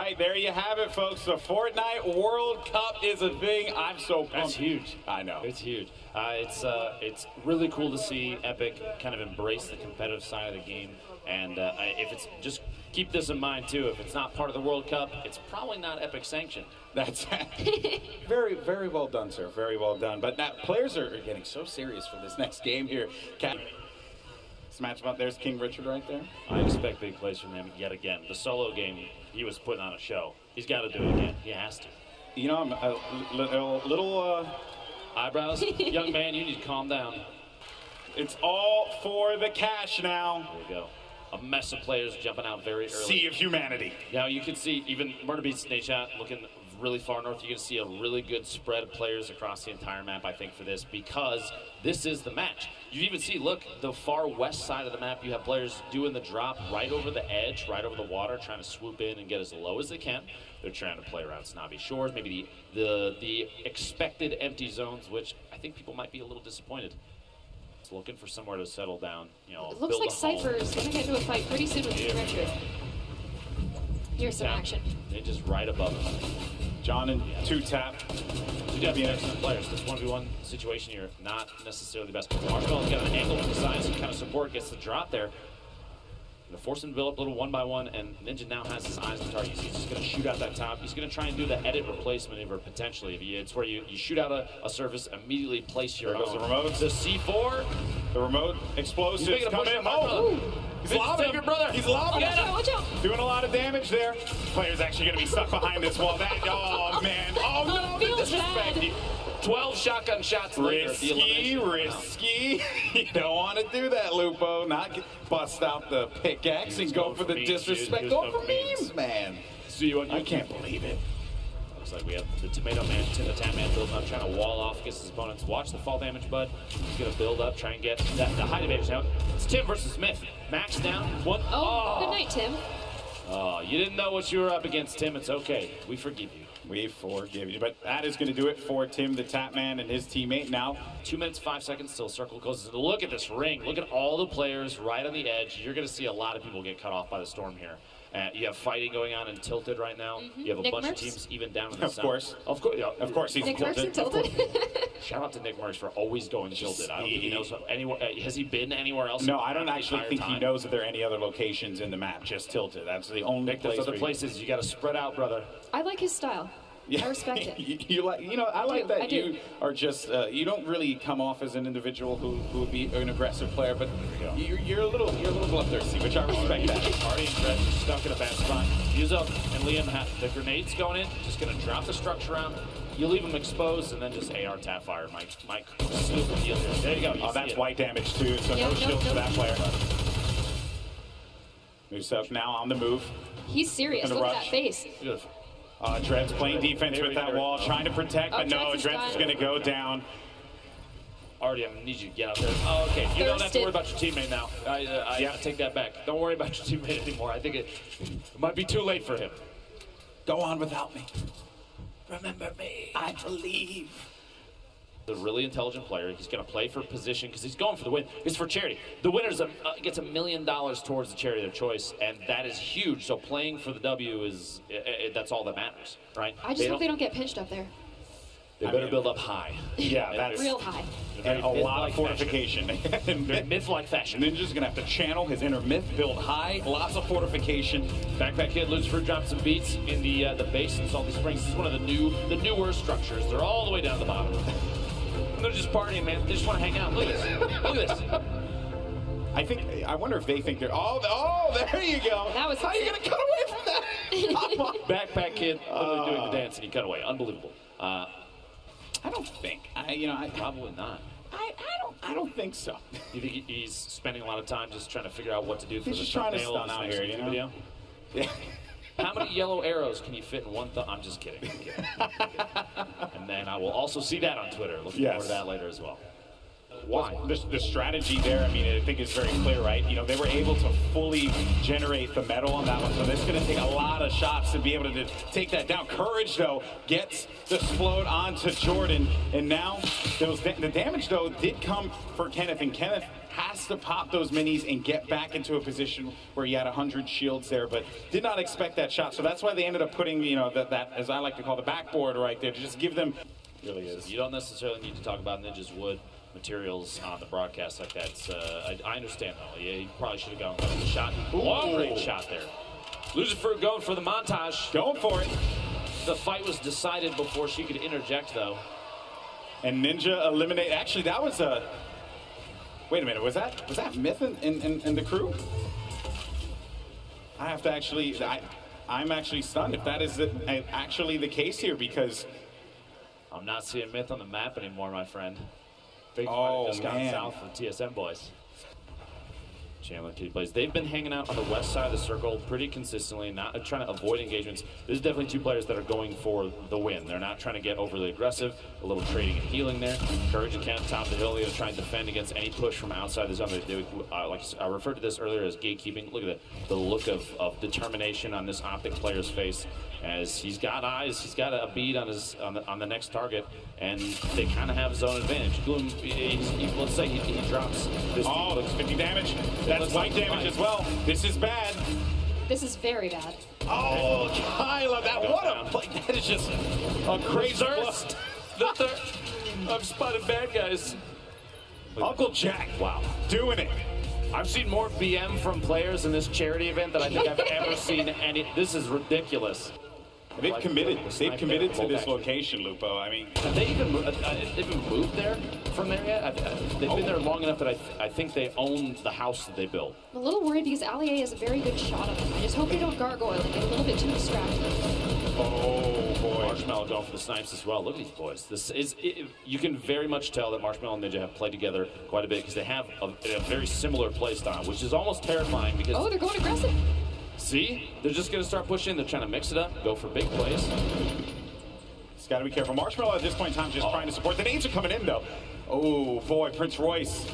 right, there you have it, folks. The Fortnite World Cup is a thing. I'm so pumped. That's huge. I know. It's huge. It's really cool to see Epic kind of embrace the competitive side of the game. And if it's just keep this in mind too. If it's not part of the World Cup, it's probably not Epic sanctioned. That's very, very well done, sir. Very well done. But now players are getting so serious for this next game here. Smash up. There's King Richard right there. I expect big plays from him yet again. The solo game, he was putting on a show. He's got to do it again. He has to. You know, I'm a little... Eyebrows? Young man, you need to calm down. It's all for the cash now. There we go. A mess of players jumping out very early. Sea of humanity. Now you can see even Murder Beats Nation looking really far north. You can see a really good spread of players across the entire map, I think, for this, because this is the match. You even see, look, the far west side of the map, you have players doing the drop right over the edge, right over the water, trying to swoop in and get as low as they can. They're trying to play around snobby shores, maybe the expected empty zones, which I think people might be a little disappointed. It's looking for somewhere to settle down. You know, it looks like Cypher is going to get into a fight pretty soon with King Richard. Here's some action. They're just right above him. John and two-tap. Two-tap excellent players. This 1v1 situation here, not necessarily the best. Marshmello's got an angle with the side, so kind of support, gets the drop there. Gonna force him to build up a little 1-by-1, and Ninja now has his eyes on the target. He's just gonna shoot out that top. He's gonna try and do the edit replace maneuver potentially. It's where you shoot out a surface, immediately place your there goes own. The remote. The C4. The remote explosives coming in. Oh! He's lobbing your brother. He's lobbing. Watch out. Doing a lot of damage there. Player's actually gonna be stuck behind this wall. Oh man. Oh no, the disrespect. 12 shotgun shots later. Risky. You don't want to do that, Lupo. Not bust out the pickaxe and go for the disrespect. Go for memes, man. I can't believe it. Looks like we have the Tomato Man, the Tap Man building up, trying to wall off against his opponents. Watch the fall damage, bud. He's going to build up, try and get the high advantage now. It's Tim versus Smith. Max down. One. Oh, good night, Tim. Oh, you didn't know what you were up against, Tim. It's okay. We forgive you. We forgive you. But that is going to do it for Tim, the Tap Man, and his teammate now. 2 minutes, 5 seconds till circle closes. Look at this ring. Look at all the players right on the edge. You're going to see a lot of people get cut off by the storm here. You have fighting going on in Tilted right now. You have a bunch of teams even down in the south. Of course. Yeah, of course he's Nick Merckx in Tilted. Shout out to Nick Merckx for always going Tilted. I don't think he knows anywhere. Has he been anywhere else? No, I don't actually think he knows that there are any other locations in the map. Just Tilted. That's the only place. There's other places. You got to spread out, brother. I like his style. Yeah. I respect it. I like that you are just, you don't really come off as an individual who would be an aggressive player, but you're a little bloodthirsty, which I respect that. Artie and Brett stuck in a bad spot. Yuzo and Liam have the grenades going in, just going to drop the structure out. You leave them exposed and then just AR tap fire. Mike snoop the deal here. There you go. Oh, that's white damage too, so no shield for that player. Musef now on the move. He's serious. Look at that face. Beautiful. Dred's playing defense with that wall, trying to protect, but no, Dred's is going to go down. Artie, I need you to get out there. Oh, okay. You don't have to worry about your teammate now. I take that back. Don't worry about your teammate anymore. I think it might be too late for him. Go on without me. Remember me. I believe. A really intelligent player. He's going to play for position because he's going for the win. It's for charity. The winner gets $1 million towards the charity of their choice, and that is huge. So playing for the W is that's all that matters, right? I just hope they don't get pinched up there. They better build up high. Yeah, that's real high. And a lot of fortification. Myth-like fashion. Ninja's gonna have to channel his inner myth, build high, lots of fortification. Backpack Kid, Lucifer dropped some beats in the base in Salty Springs. This is one of the newer structures. They're all the way down the bottom. They're just partying, man. They just want to hang out. Look at this. Look at this. I wonder if they think they're. Oh, there you go. That was. How are you gonna cut away from that? Come on. Backpack Kid literally doing the dance and he cut away. Unbelievable. I don't think. Probably not. I don't think so. You think he's spending a lot of time just trying to figure out what to do for he's the just trying to thumbnail stun of out this here, next you know? video? Yeah. How many yellow arrows can you fit in one thumb? I'm just kidding. And then I will also see that on Twitter. Looking forward to that later as well. why? The strategy there, I mean, I think is very clear, right? You know, they were able to fully generate the metal on that one, so this is going to take a lot of shots to be able to take that down. Courage, though, gets the explode onto Jordan, and now the damage, though, did come for Kenneth, and Kenneth has to pop those minis and get back into a position where he had 100 shields there, but did not expect that shot. So that's why they ended up putting, you know, that as I like to call the backboard right there, to just give them. Really is. You don't necessarily need to talk about Ninja's wood materials on the broadcast like that. I understand though. Yeah, he probably should have gone for the shot. Long range shot there. Loser Fruit going for the montage. Going for it. The fight was decided before she could interject though. And Ninja eliminate. Actually, that was a. Wait a minute. Was that Myth in the crew? I have to actually. I'm actually stunned if that is actually the case here, because. I'm not seeing Myth on the map anymore, my friend. Big fight just gone south for the TSM boys. Chandler Kitty plays. They've been hanging out on the west side of the circle pretty consistently, not trying to avoid engagements. There's definitely two players that are going for the win. They're not trying to get overly aggressive. A little trading and healing there. Courage and Kenneth top of the hill. They're trying to defend against any push from outside the zone. Like I referred to this earlier as gatekeeping. Look at the look of determination on this Optic player's face, as he's got eyes. He's got a bead on the next target, and they kind of have zone advantage. Gloom, let's say he drops this. Oh, looks 50 damage. That's white damage as well. This is bad. This is very bad. Oh, Kyla, what a play. That is just a crazy burst. I've spotted bad guys. Uncle Jack, wow, doing it. I've seen more BM from players in this charity event than I think I've ever seen any. This is ridiculous. They've committed. They've committed to this location, Lupo. I mean, have they even moved there from there yet? They've been there long enough that I think they own the house that they built. I'm a little worried because Ali A has a very good shot on him. I just hope they don't gargoyle and get a little bit too distracted. Oh boy, Marshmello going for the snipes as well. Look at these boys. You can very much tell that Marshmello and Ninja have played together quite a bit, because they have a very similar play style, which is almost terrifying. Because they're going aggressive. See, they're just going to start pushing. They're trying to mix it up, go for big plays. Just got to be careful. Marshmello at this point in time just trying to support. The nades are coming in though. Oh boy, Prince Royce.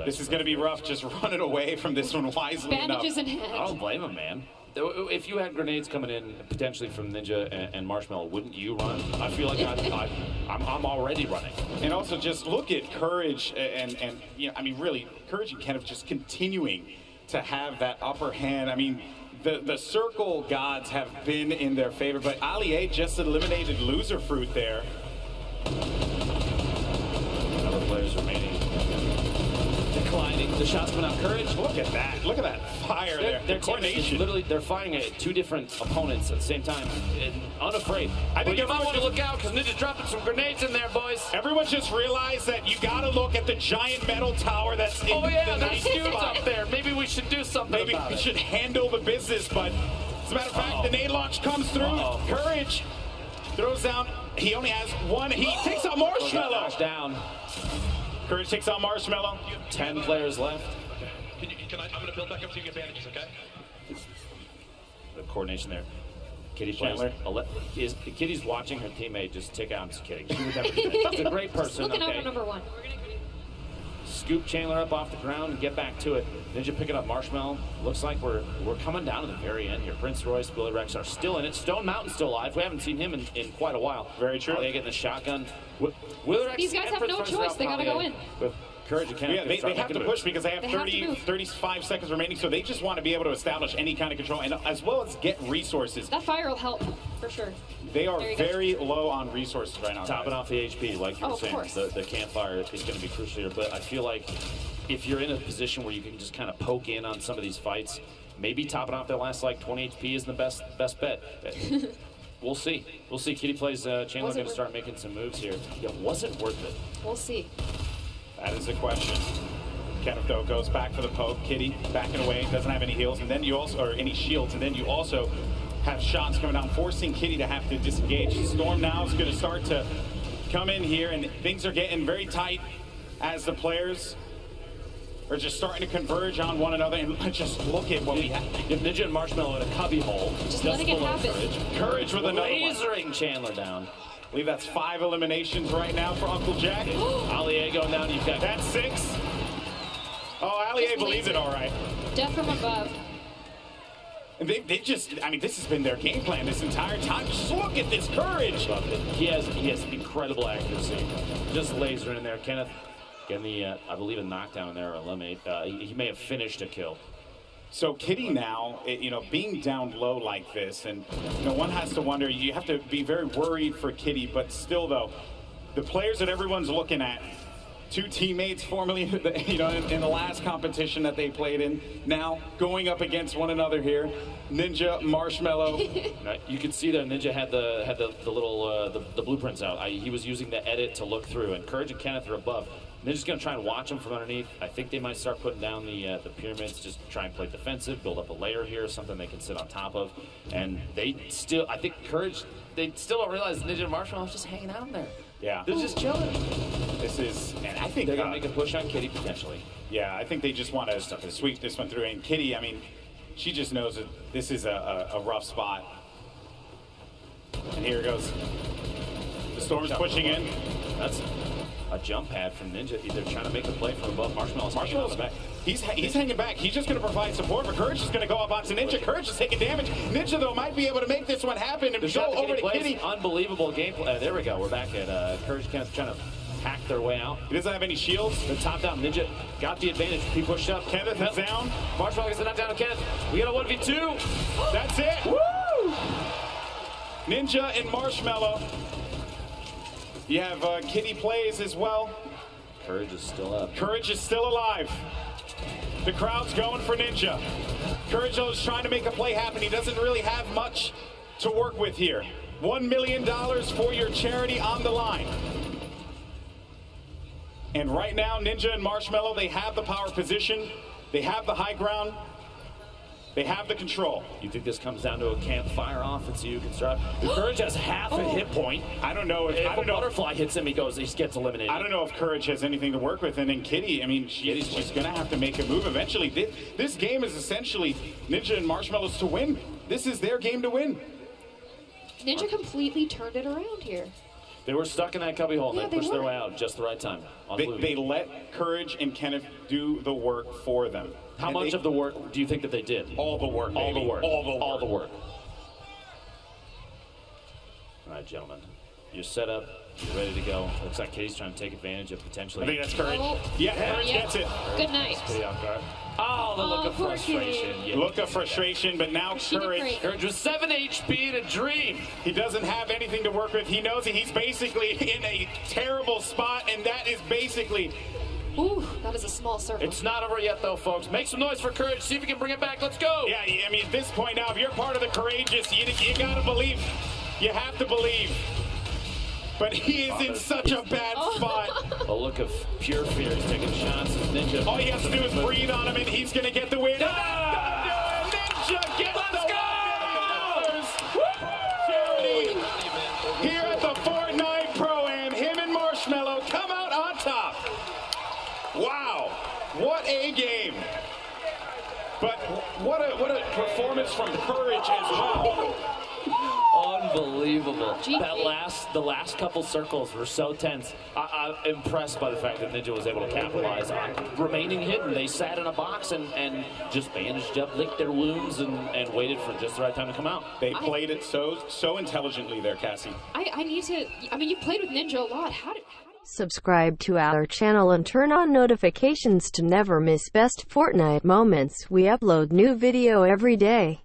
This is going to be rough. Just running away from this one wisely Bandages enough. in hand. I don't blame him, man. If you had grenades coming in potentially from Ninja and Marshmello, wouldn't you run? I feel like I'm already running. And also just look at Courage and you know, I mean, really, Courage and Kenneth just continuing to have that upper hand. I mean, the circle gods have been in their favor, but Ali A just eliminated Loser Fruit there. Other players remaining. Declining. The shots coming out. Courage. Look at that. Look at that fire there. Their coordination. Literally, they're firing at two different opponents at the same time. And unafraid. I think you might want to look out, because Ninja's dropping some grenades in there, boys. Everyone just realized that you got to look at the giant metal tower that's in the there's dudes up there. Maybe we should do something Maybe about we it. should handle the business, but as a matter of fact, the nade launch comes through. Courage throws down. He only has one. He takes out Marshmello. Down. Courage takes out Marshmello. 10 players left. I'm going to build back up so you get bandages, okay? The coordination there. Kitty plays. Kitty's watching her teammate just tick out. I'm just kidding. She would never do that. She's a great person. Looking out for number one. Scoop Chandler up off the ground and get back to it. Ninja picking up Marshmello. Looks like we're coming down to the very end here. Prince Royce, Billy Rex are still in it. Stone Mountain's still alive. We haven't seen him in quite a while. Very true. They getting the shotgun. These guys have no choice. They got to go in. With Courage and Kenneth. Yeah, they have to push because they have 35 seconds remaining, so they just want to be able to establish any kind of control, and as well as get resources. That fire will help, for sure. They are very low on resources right now. Topping off the HP, like you were saying. Course. The campfire is going to be crucial here, but I feel like if you're in a position where you can just kind of poke in on some of these fights, maybe topping off their last like 20 HP isn't the best bet. We'll see. We'll see. Kitty plays Chandler going to start making some moves here. Yeah, was it worth it? We'll see. That is the question. Kenneth, though, goes back for the poke. Kitty backing away, doesn't have any heals, and then you also, or any shields, and then you also have shots coming down, forcing Kitty to have to disengage. Storm now is going to start to come in here, and things are getting very tight as the players are just starting to converge on one another, and just look at what we have. Ninja and Marshmello in a cubby hole. Just letting it happen. Courage with another one. Lasering Chandler down. believe that's 5 eliminations right now for Uncle Jack. Allier going down. You've got That's 6. Oh, Allier believes it all right. Death from above. And they just, I mean, this has been their game plan this entire time. Just look at this courage. He has incredible accuracy. Just lasering in there. Kenneth getting the, I believe, a knockdown there, or eliminate. He may have finished a kill. So Kitty now, you know, being down low like this, and you know, one has to wonder, you have to be very worried for Kitty, but still though, the players that everyone's looking at, 2 teammates formerly, you know, in the last competition that they played in, now going up against one another here. Ninja, Marshmello. You can see that Ninja had the little the blueprints out. He was using the edit to look through, and Courage and Kenneth are above. Ninja's going to try and watch them from underneath. I think they might start putting down the pyramids, just try and play defensive, build up a layer here, something they can sit on top of. And they still, I think Courage, they still don't realize Ninja and Marshmello just hanging out in there. Yeah. They're just chilling. This is, and I think They're going to make a push on Kitty potentially. Yeah, I think they just want to sweep this one through. And Kitty, I mean, she just knows that this is a rough spot. And here it goes. The Storm's pushing in. That's a jump pad from Ninja. They're trying to make the play from above. Marshmellow's back. He's hanging back. He's just going to provide support, but Courage is going to go up onto Ninja. Courage is taking damage. Ninja, though, might be able to make this one happen and go over to Kitty. Unbelievable gameplay. There we go. We're back at Courage Kenneth trying to hack their way out. He doesn't have any shields. The top down. Ninja got the advantage. He pushed up. Kenneth is down. Marshmello gets the knockdown on Kenneth. We got a 1v2. That's it. Woo! Ninja and Marshmello. You have Kitty plays as well. Courage is still up. Courage is still alive. The crowd's going for Ninja. Courage is trying to make a play happen. He doesn't really have much to work with here. $1 million for your charity on the line. And right now, Ninja and Marshmello, they have the power position. They have the high ground. They have the control. You think this comes down to a campfire off and see who can start? Courage has half a hit point. I don't know if a butterfly hits him, he gets eliminated. I don't know if Courage has anything to work with. And then Kitty, I mean, she's going to have to make a move eventually. This game is essentially Ninja and Marshmello's to win. This is their game to win. Ninja completely turned it around here. They were stuck in that cubby hole, and Yeah, they pushed they their were. way out just the right time. They let Courage and Kenneth do the work for them. How much of the work do you think that they did? All the work, All baby. the work. All the work. All right, gentlemen. You're set up. You're ready to go. Looks like Kitty's trying to take advantage of potentially. I think that's Courage. Oh. Yeah, Courage Yeah. gets it. Good night. Kitty off guard. Oh, the look of poor frustration. Kitty. Yeah. Look of frustration, but now She did Courage, great. Courage was 7 HP in a dream. he doesn't have anything to work with. He knows that he's basically in a terrible spot, and that is basically... Ooh, that is a small circle. It's not over yet, though, folks. Make some noise for Courage. See if we can bring it back. Let's go. Yeah, I mean, at this point now, if you're part of the courageous, you gotta believe. You have to believe. But he is in such a bad spot. A look of pure fear. He's taking shots. Ninja. All he has to do is breathe on him, and he's gonna get the win. Ah! Ninja gets Let's the go! $1 million. Charity here at the Fortnite Pro-Am. Him and Marshmello come out on top. Wow, what a game. But what a performance from Courage as well. Unbelievable. GG. The last couple circles were so tense. I'm impressed by the fact that Ninja was able to capitalize on remaining hidden. They sat in a box and just bandaged up, licked their wounds, and waited for just the right time to come out. They played it so intelligently there, Cassie. I need to, I mean, you played with Ninja a lot. How did Subscribe to our channel and turn on notifications to never miss best Fortnite moments. We upload new video every day.